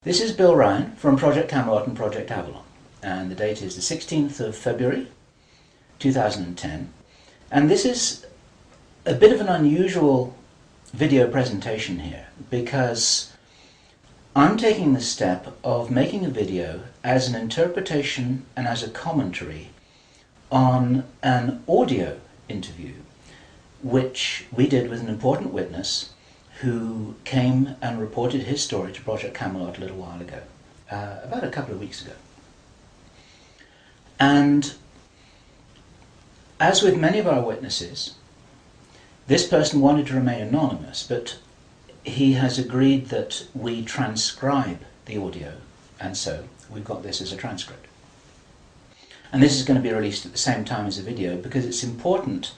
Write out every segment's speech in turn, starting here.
This is Bill Ryan from Project Camelot and Project Avalon, and the date is the 16th of February 2010, and this is a bit of an unusual video presentation here because I'm taking the step of making a video as an interpretation and as a commentary on an audio interview which we did with an important witness who came and reported his story to Project Camelot a little while ago, about a couple of weeks ago. And as with many of our witnesses, this person wanted to remain anonymous, but he has agreed that we transcribe the audio, and so we've got this as a transcript. And this is going to be released at the same time as the video because it's important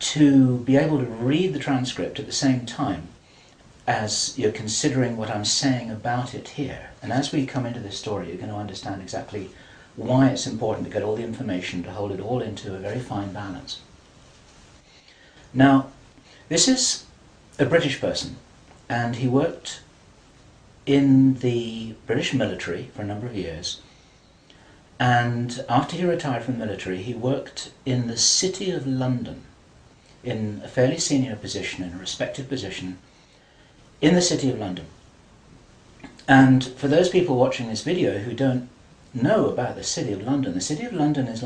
to be able to read the transcript at the same time as you're considering what I'm saying about it here. And as we come into this story, you're going to understand exactly why it's important to get all the information, to hold it all into a very fine balance. Now, this is a British person, and he worked in the British military for a number of years. And after he retired from the military, he worked in the City of London, in a fairly senior position, in a respected position, in the City of London. And for those people watching this video who don't know about the City of London, the City of London is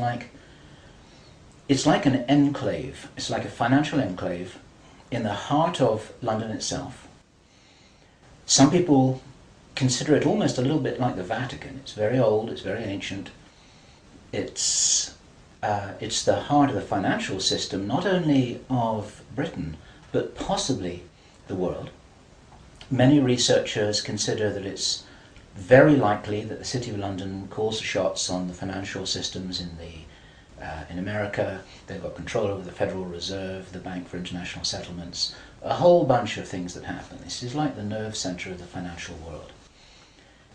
it's like an enclave, it's like a financial enclave in the heart of London itself. Some people consider it almost a little bit like the Vatican. It's very old, it's very ancient. It's the heart of the financial system, not only of Britain, but possibly the world. Many researchers consider that it's very likely that the City of London calls the shots on the financial systems in America. They've got control over the Federal Reserve, the Bank for International Settlements, a whole bunch of things that happen. This is like the nerve center of the financial world.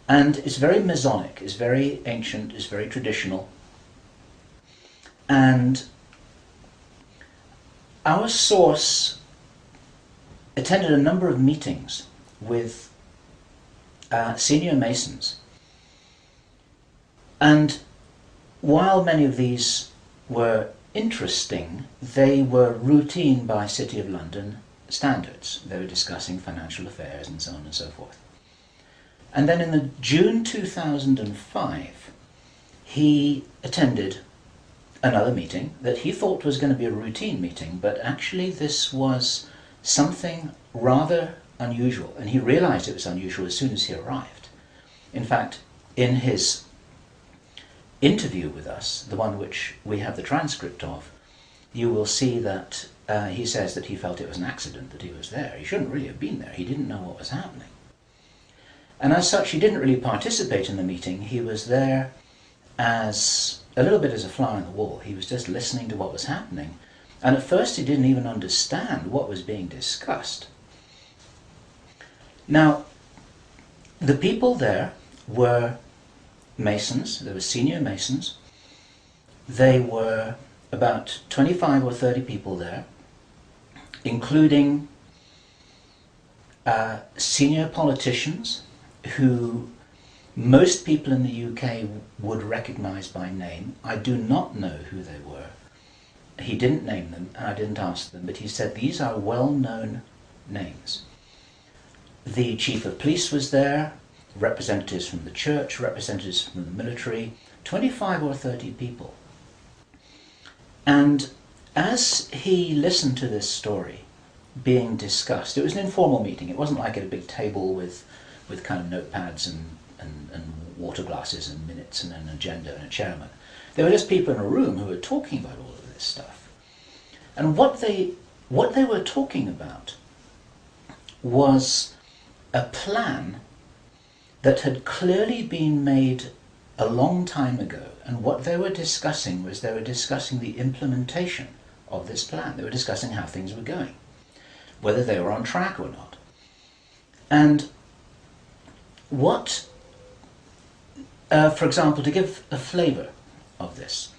And it's very Masonic, it's very ancient, it's very traditional. And our source attended a number of meetings with senior Masons. And while many of these were interesting, they were routine by City of London standards. They were discussing financial affairs and so on and so forth. And then in the June 2005, he attended another meeting that he thought was going to be a routine meeting, but actually this was something rather unusual, and he realized it was unusual as soon as he arrived. In fact, in his interview with us, the one which we have the transcript of, you will see that he says that he felt it was an accident that he was there. He shouldn't really have been there. He didn't know what was happening. And as such, he didn't really participate in the meeting. He was there as a little bit as a fly on the wall. He was just listening to what was happening. And at first he didn't even understand what was being discussed. Now, the people there were Masons. There were senior Masons. They were about 25 or 30 people there, including senior politicians who most people in the UK would recognize by name. I do not know who they were. He didn't name them, and I didn't ask them, but he said these are well-known names. The chief of police was there, representatives from the church, representatives from the military, 25 or 30 people. And as he listened to this story being discussed, it was an informal meeting. It wasn't like at a big table with kind of notepads and water glasses and minutes and an agenda and a chairman. There were just people in a room who were talking about all of this stuff. And what they were talking about was a plan that had clearly been made a long time ago. And what they were discussing was they were discussing the implementation of this plan. They were discussing how things were going, whether they were on track or not. And what, for example, to give a flavor of this,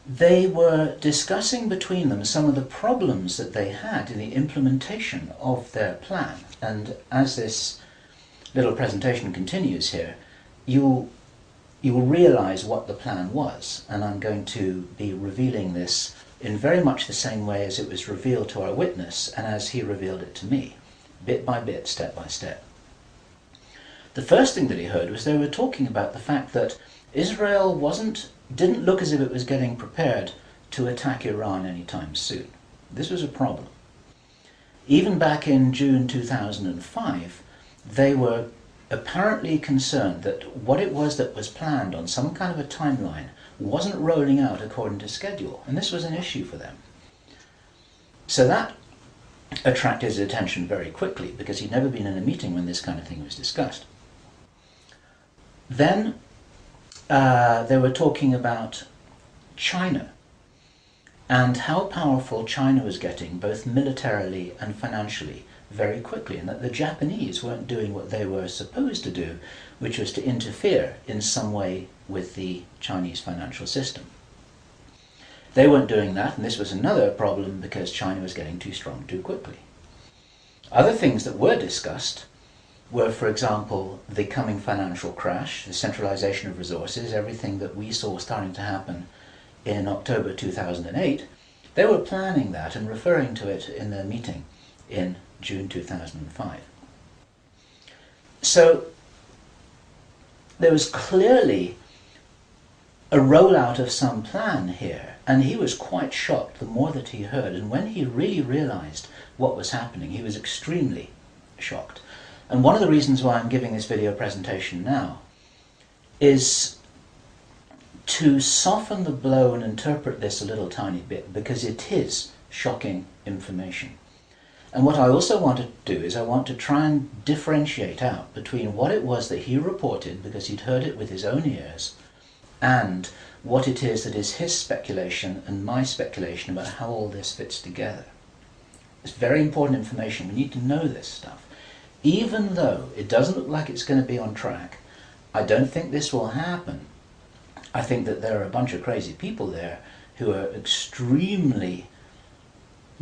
they were discussing between them some of the problems that they had in the implementation of their plan. And as this little presentation continues here, you will realize what the plan was, and I'm going to be revealing this in very much the same way as it was revealed to our witness and as he revealed it to me, bit by bit, step by step. The first thing that he heard was they were talking about the fact that Israel didn't look as if it was getting prepared to attack Iran anytime soon. This was a problem. Even back in June 2005, they were apparently concerned that what it was that was planned on some kind of a timeline wasn't rolling out according to schedule, and this was an issue for them. So that attracted his attention very quickly, because he'd never been in a meeting when this kind of thing was discussed. Then they were talking about China and how powerful China was getting, both militarily and financially, very quickly, and that the Japanese weren't doing what they were supposed to do, which was to interfere in some way with the Chinese financial system. They weren't doing that, and this was another problem because China was getting too strong too quickly. Other things that were discussed were, for example, the coming financial crash, the centralization of resources, everything that we saw starting to happen in October 2008. They were planning that and referring to it in their meeting in June 2005. So there was clearly a rollout of some plan here, and he was quite shocked the more that he heard, and when he really realized what was happening, he was extremely shocked. And one of the reasons why I'm giving this video presentation now is to soften the blow and interpret this a little tiny bit, because it is shocking information. And what I also want to do is I want to try and differentiate out between what it was that he reported, because he'd heard it with his own ears, and what it is that is his speculation and my speculation about how all this fits together. It's very important information. We need to know this stuff. Even though it doesn't look like it's going to be on track, I don't think this will happen. I think that there are a bunch of crazy people there who are extremely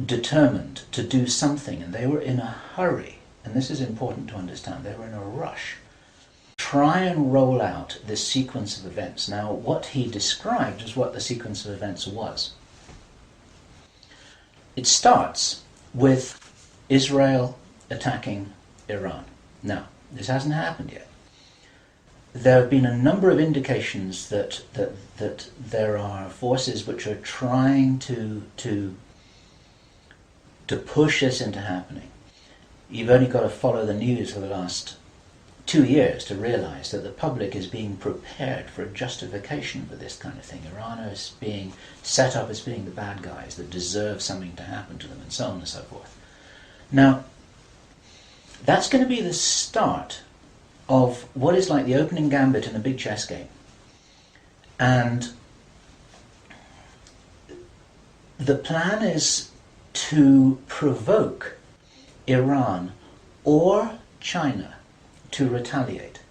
determined to do something, and they were in a hurry, and this is important to understand. They were in a rush. Try and roll out this sequence of events. Now, what he described is what the sequence of events was. It starts with Israel attacking Iran. Now, this hasn't happened yet. There have been a number of indications that there are forces which are trying to push this into happening. You've only got to follow the news for the last 2 years to realize that the public is being prepared for a justification for this kind of thing. Iran is being set up as being the bad guys that deserve something to happen to them, and so on and so forth. Now, that's going to be the start of what is like the opening gambit in a big chess game. And the plan is to provoke Iran or China to retaliate.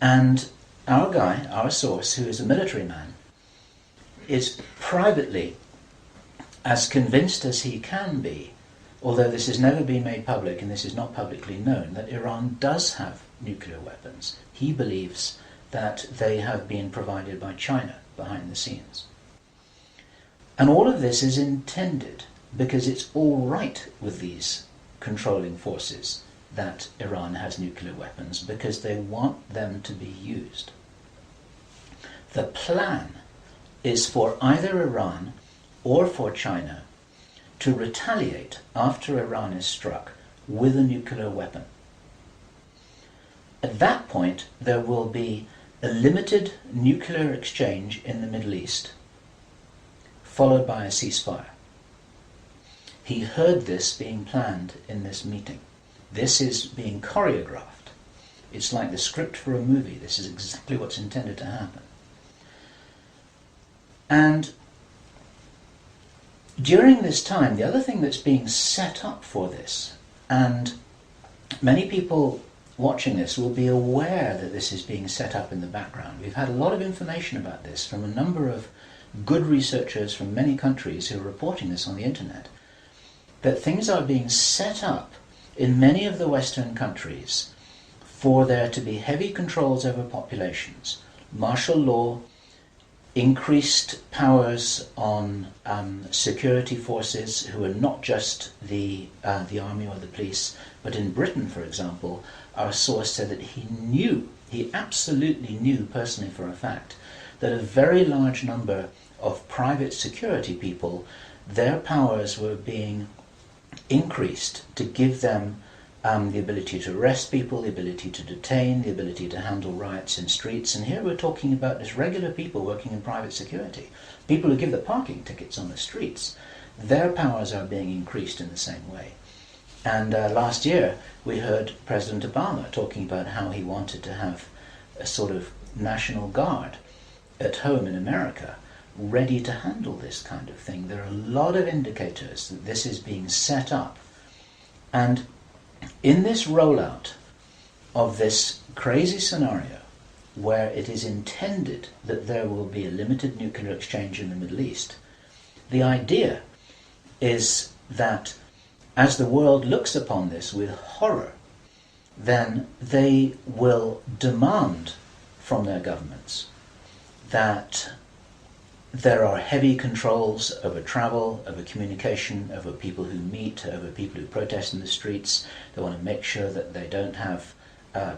And our guy, our source, who is a military man, is privately as convinced as he can be, although this has never been made public and this is not publicly known, that Iran does have nuclear weapons. He believes that they have been provided by China behind the scenes. And all of this is intended because it's all right with these controlling forces that Iran has nuclear weapons, because they want them to be used. The plan is for either Iran or for China to retaliate after Iran is struck with a nuclear weapon. At that point, there will be a limited nuclear exchange in the Middle East, followed by a ceasefire. He heard this being planned in this meeting. This is being choreographed. It's like the script for a movie. This is exactly what's intended to happen. And during this time, the other thing that's being set up for this, and many people watching this will be aware that this is being set up in the background. We've had a lot of information about this from a number of good researchers from many countries who are reporting this on the internet, that things are being set up in many of the Western countries for there to be heavy controls over populations, martial law, increased powers on security forces who are not just the army or the police, but in Britain, for example, our source said that he absolutely knew personally for a fact, that a very large number of private security people, their powers were being increased to give them the ability to arrest people, the ability to detain, the ability to handle riots in streets. And here we're talking about just regular people working in private security, people who give the parking tickets on the streets. Their powers are being increased in the same way. And last year we heard President Obama talking about how he wanted to have a sort of national guard at home in America ready to handle this kind of thing. There are a lot of indicators that this is being set up. And in this rollout of this crazy scenario, where it is intended that there will be a limited nuclear exchange in the Middle East, the idea is that as the world looks upon this with horror, then they will demand from their governments that there are heavy controls over travel, over communication, over people who meet, over people who protest in the streets. They want to make sure that they don't have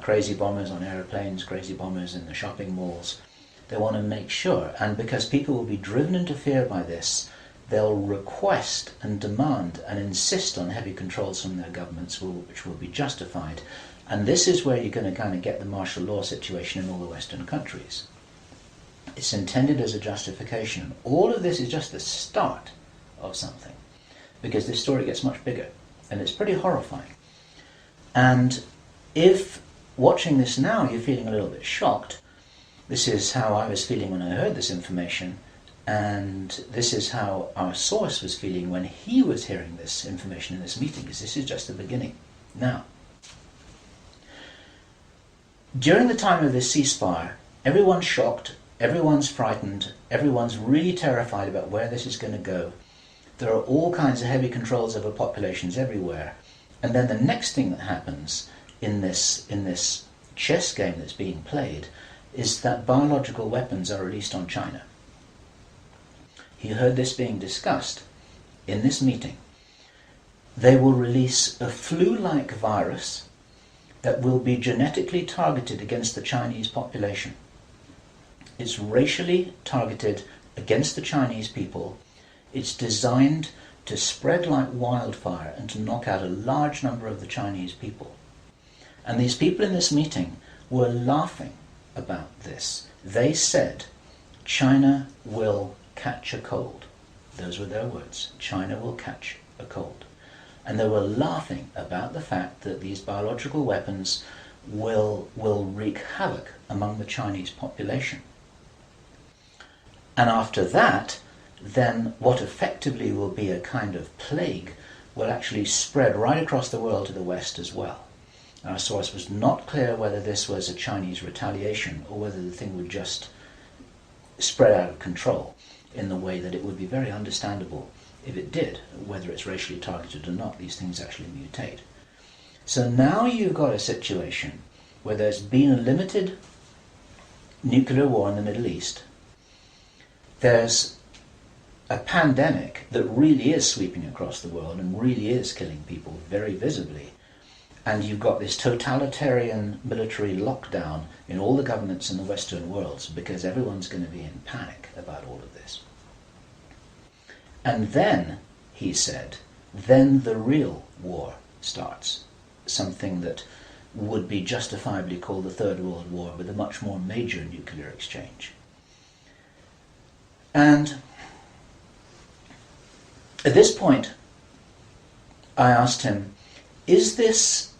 crazy bombers on aeroplanes, crazy bombers in the shopping malls. They want to make sure, and because people will be driven into fear by this, they'll request and demand and insist on heavy controls from their governments, which will be justified. And this is where you're going to kind of get the martial law situation in all the Western countries. It's intended as a justification. All of this is just the start of something, because this story gets much bigger, and it's pretty horrifying. And if watching this now you're feeling a little bit shocked, this is how I was feeling when I heard this information, and this is how our source was feeling when he was hearing this information in this meeting, because this is just the beginning. Now, during the time of this ceasefire, everyone's shocked, everyone's frightened, everyone's really terrified about where this is going to go. There are all kinds of heavy controls over populations everywhere. And then the next thing that happens in this chess game that's being played is that biological weapons are released on China. You heard this being discussed in this meeting. They will release a flu-like virus that will be genetically targeted against the Chinese population. It's racially targeted against the Chinese people. It's designed to spread like wildfire and to knock out a large number of the Chinese people. And these people in this meeting were laughing about this. They said, China will catch a cold. Those were their words. China will catch a cold. And they were laughing about the fact that these biological weapons will wreak havoc among the Chinese population. And after that, then what effectively will be a kind of plague will actually spread right across the world to the West as well. Our source was not clear whether this was a Chinese retaliation or whether the thing would just spread out of control in the way that it would be very understandable if it did, whether it's racially targeted or not. These things actually mutate. So now you've got a situation where there's been a limited nuclear war in the Middle East. There's a pandemic that really is sweeping across the world and really is killing people very visibly. And you've got this totalitarian military lockdown in all the governments in the Western world because everyone's going to be in panic about all of this. And then, he said, then the real war starts. Something that would be justifiably called the Third World War, with a much more major nuclear exchange. And at this point, I asked him, is this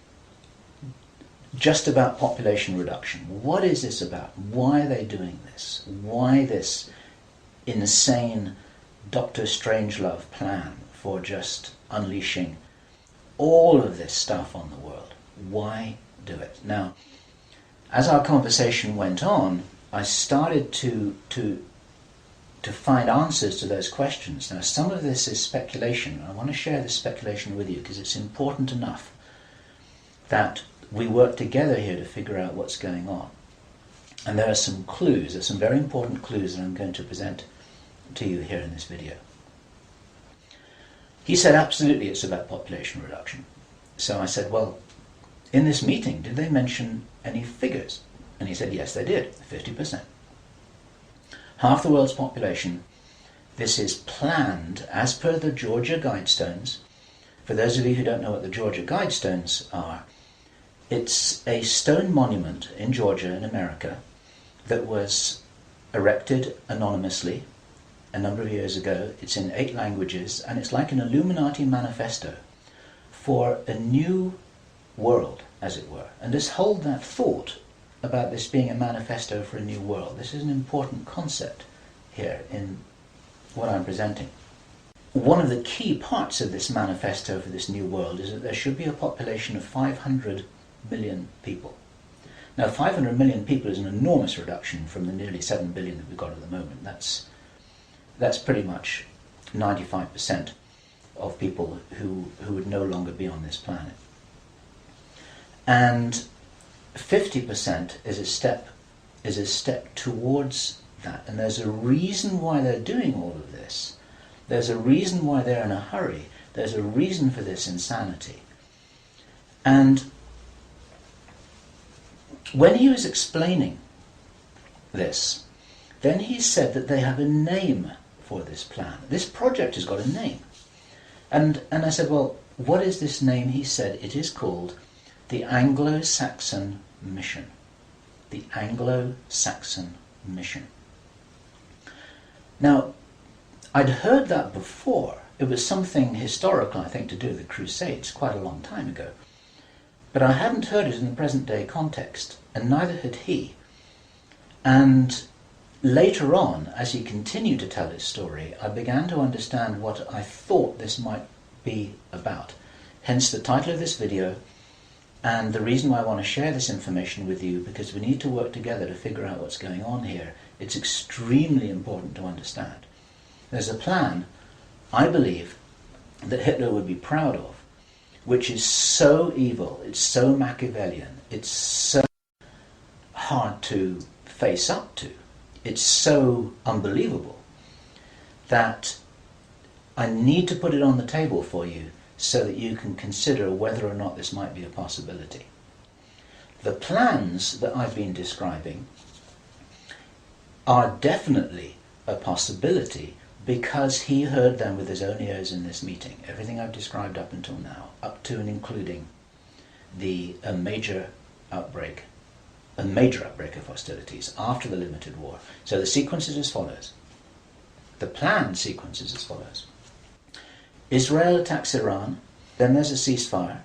just about population reduction? What is this about? Why are they doing this? Why this insane Dr. Strangelove plan for just unleashing all of this stuff on the world? Why do it? Now, as our conversation went on, I started to find answers to those questions. Now, some of this is speculation. I want to share this speculation with you because it's important enough that we work together here to figure out what's going on. And there are some clues, there's some very important clues that I'm going to present to you here in this video. He said, absolutely, it's about population reduction. So I said, well, in this meeting, did they mention any figures? And he said, yes, they did, 50%. Half the world's population. This is planned as per the Georgia Guidestones. For those of you who don't know what the Georgia Guidestones are, it's a stone monument in Georgia in America that was erected anonymously a number of years ago. It's in 8 languages, and it's like an Illuminati manifesto for a new world, as it were. And just hold that thought about this being a manifesto for a new world. This is an important concept here in what I'm presenting. One of the key parts of this manifesto for this new world is that there should be a population of 500 million people. Now, 500 million people is an enormous reduction from the nearly 7 billion that we've got at the moment. That's pretty much 95% of people who would no longer be on this planet. And 50% is a step towards that. And there's a reason why they're doing all of this. There's a reason why they're in a hurry. There's a reason for this insanity. And when he was explaining this, then he said that they have a name for this plan. This project has got a name. And I said, well, what is this name? He said it is called the Anglo-Saxon Mission. The Anglo-Saxon Mission. Now, I'd heard that before. It was something historical, I think, to do with the Crusades quite a long time ago. But I hadn't heard it in the present day context, and neither had he. And later on, as he continued to tell his story, I began to understand what I thought this might be about. Hence the title of this video, and the reason why I want to share this information with you, because we need to work together to figure out what's going on here. It's extremely important to understand. There's a plan, I believe, that Hitler would be proud of, which is so evil, it's so Machiavellian, it's so hard to face up to, it's so unbelievable, that I need to put it on the table for you so that you can consider whether or not this might be a possibility. The plans that I've been describing are definitely a possibility because he heard them with his own ears in this meeting. Everything I've described up until now, up to and including a major outbreak of hostilities after the limited war. So the sequence is as follows. The planned sequence is as follows. Israel attacks Iran, then there's a ceasefire,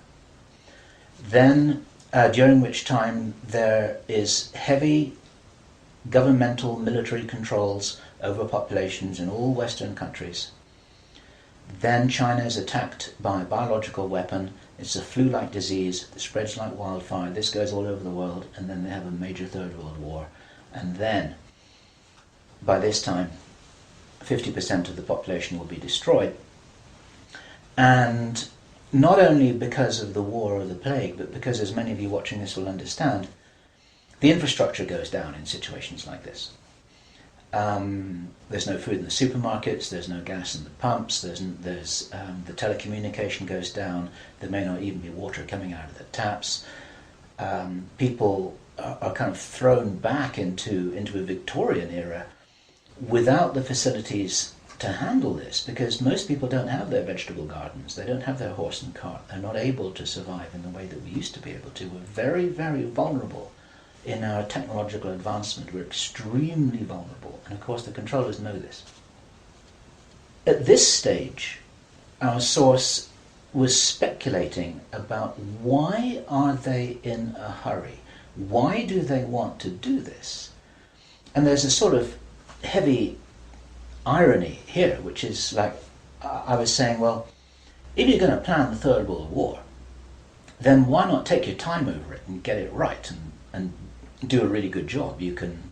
then during which time there is heavy governmental military controls over populations in all Western countries. Then China is attacked by a biological weapon. It's a flu-like disease that spreads like wildfire. This goes all over the world, and then they have a major Third World War. And then, by this time, 50% of the population will be destroyed. And not only because of the war or the plague, but because, as many of you watching this will understand, the infrastructure goes down in situations like this. There's no food in the supermarkets, there's no gas in the pumps, the telecommunication goes down, there may not even be water coming out of the taps. People are kind of thrown back into a Victorian era without the facilities to handle this, because most people don't have their vegetable gardens, they don't have their horse and cart, they're not able to survive in the way that we used to be able to. We're very, very vulnerable in our technological advancement. We're extremely vulnerable, and of course the controllers know this. At this stage, our source was speculating about why are they in a hurry? Why do they want to do this? And there's a sort of heavy irony here, which is like, I was saying, well, if you're going to plan the Third World War, then why not take your time over it and get it right and do a really good job? You can,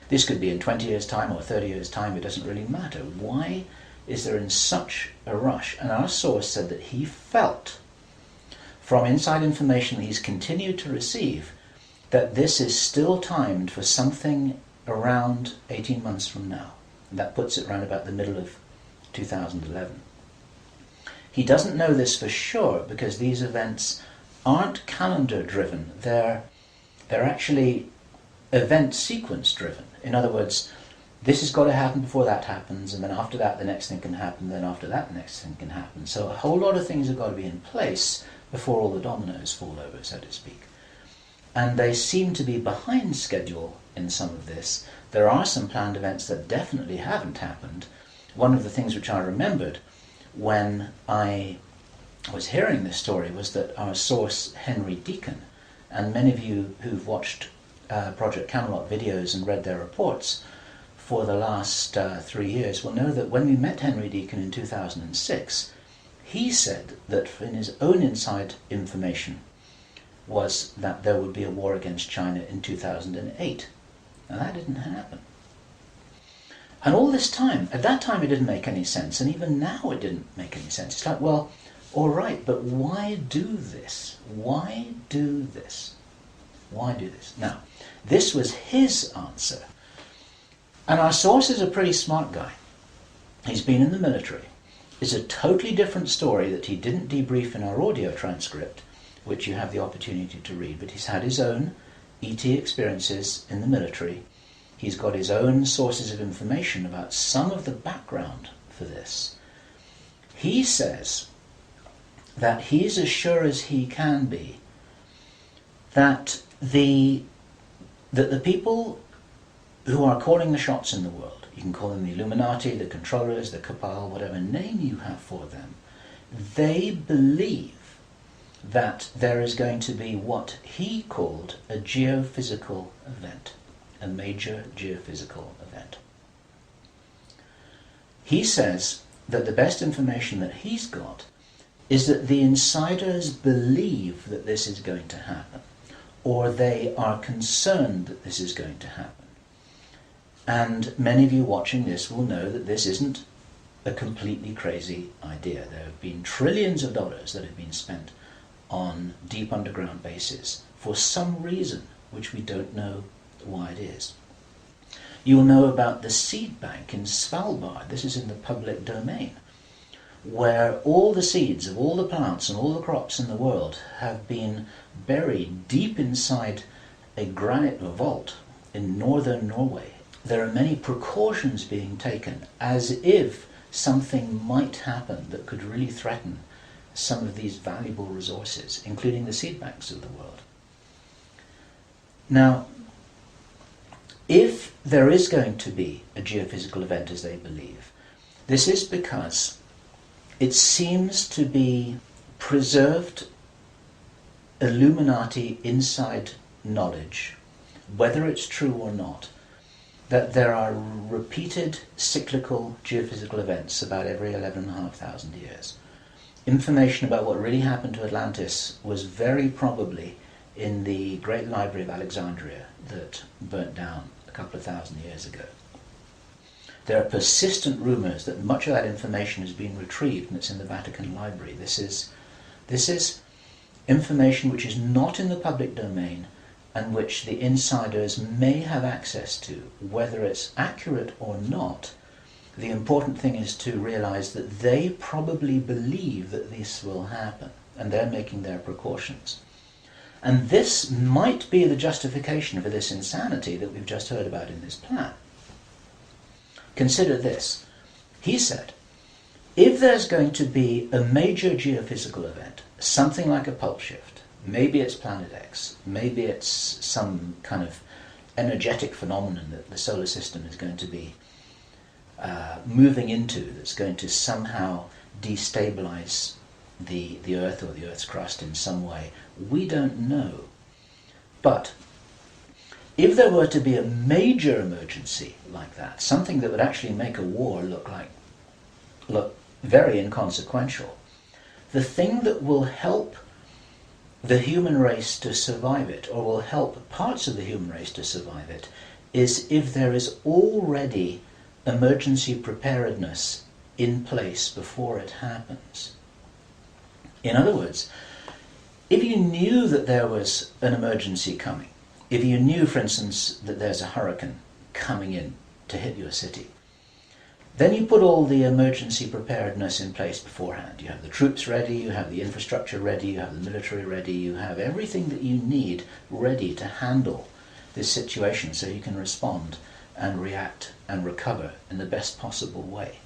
this could be in 20 years' time or 30 years' time, it doesn't really matter. Why is there in such a rush? And our source said that he felt from inside information that he's continued to receive, that this is still timed for something around 18 months from now. And that puts it around about the middle of 2011. He doesn't know this for sure because these events aren't calendar driven. They're actually event sequence driven. In other words, this has got to happen before that happens, and then after that the next thing can happen, then after that the next thing can happen. So a whole lot of things have got to be in place before all the dominoes fall over, so to speak. And they seem to be behind schedule in some of this. There are some planned events that definitely haven't happened. One of the things which I remembered when I was hearing this story was that our source, Henry Deacon, and many of you who've watched Project Camelot videos and read their reports for the last 3 years will know that when we met Henry Deacon in 2006, he said that in his own inside information was that there would be a war against China in 2008. Now that didn't happen. And all this time, at that time it didn't make any sense, and even now it didn't make any sense. It's like, well, all right, but why do this? Why do this? Why do this? Now, this was his answer. And our source is a pretty smart guy. He's been in the military. It's a totally different story that he didn't debrief in our audio transcript, which you have the opportunity to read, but he's had his own ET experiences in the military. He's got his own sources of information about some of the background for this. He says that he's as sure as he can be that the people who are calling the shots in the world, you can call them the Illuminati, the controllers, the cabal, whatever name you have for them, they believe that there is going to be what he called a geophysical event, a major geophysical event. He says that the best information that he's got is that the insiders believe that this is going to happen, or they are concerned that this is going to happen. And many of you watching this will know that this isn't a completely crazy idea. There have been trillions of dollars that have been spent on deep underground bases for some reason which we don't know why it is. You'll know about the seed bank in Svalbard. This is in the public domain, where all the seeds of all the plants and all the crops in the world have been buried deep inside a granite vault in northern Norway. There are many precautions being taken as if something might happen that could really threaten some of these valuable resources, including the seed banks of the world. Now, if there is going to be a geophysical event as they believe, this is because it seems to be preserved Illuminati inside knowledge, whether it's true or not, that there are repeated cyclical geophysical events about every 11,500 years. Information about what really happened to Atlantis was very probably in the Great Library of Alexandria that burnt down a couple of thousand years ago. There are persistent rumours that much of that information has been retrieved and it's in the Vatican Library. This is information which is not in the public domain and which the insiders may have access to. Whether it's accurate or not, the important thing is to realize that they probably believe that this will happen, and they're making their precautions. And this might be the justification for this insanity that we've just heard about in this plan. Consider this. He said, if there's going to be a major geophysical event, something like a pulse shift, maybe it's Planet X, maybe it's some kind of energetic phenomenon that the solar system is going to be moving into, that's going to somehow destabilize the Earth or the Earth's crust in some way. We don't know. But if there were to be a major emergency like that, something that would actually make a war look very inconsequential, the thing that will help the human race to survive it, or will help parts of the human race to survive it, is if there is already emergency preparedness in place before it happens. In other words, If you knew that there was an emergency coming, if you knew, for instance, that there's a hurricane coming in to hit your city, then you put all the emergency preparedness in place beforehand. You have the troops ready, you have the infrastructure ready, you have the military ready, you have everything that you need ready to handle this situation so you can respond and react and recover in the best possible way.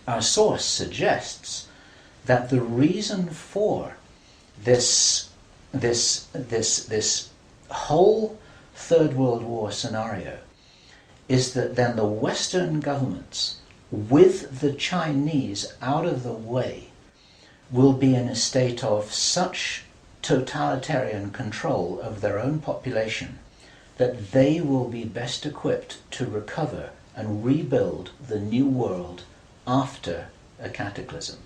Our source suggests that the reason for this whole Third World War scenario is that then the Western governments, with the Chinese out of the way, will be in a state of such totalitarian control of their own population that they will be best equipped to recover and rebuild the new world after a cataclysm.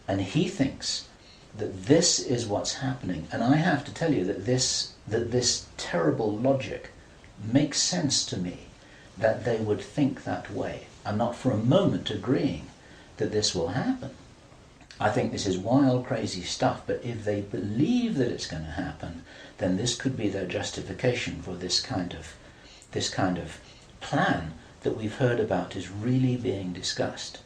And he thinks that this is what's happening. And I have to tell you that this terrible logic makes sense to me, that they would think that way. I'm not for a moment agreeing that this will happen. I think this is wild, crazy stuff, but if they believe that it's going to happen, then this could be their justification for this kind of plan that we've heard about is really being discussed.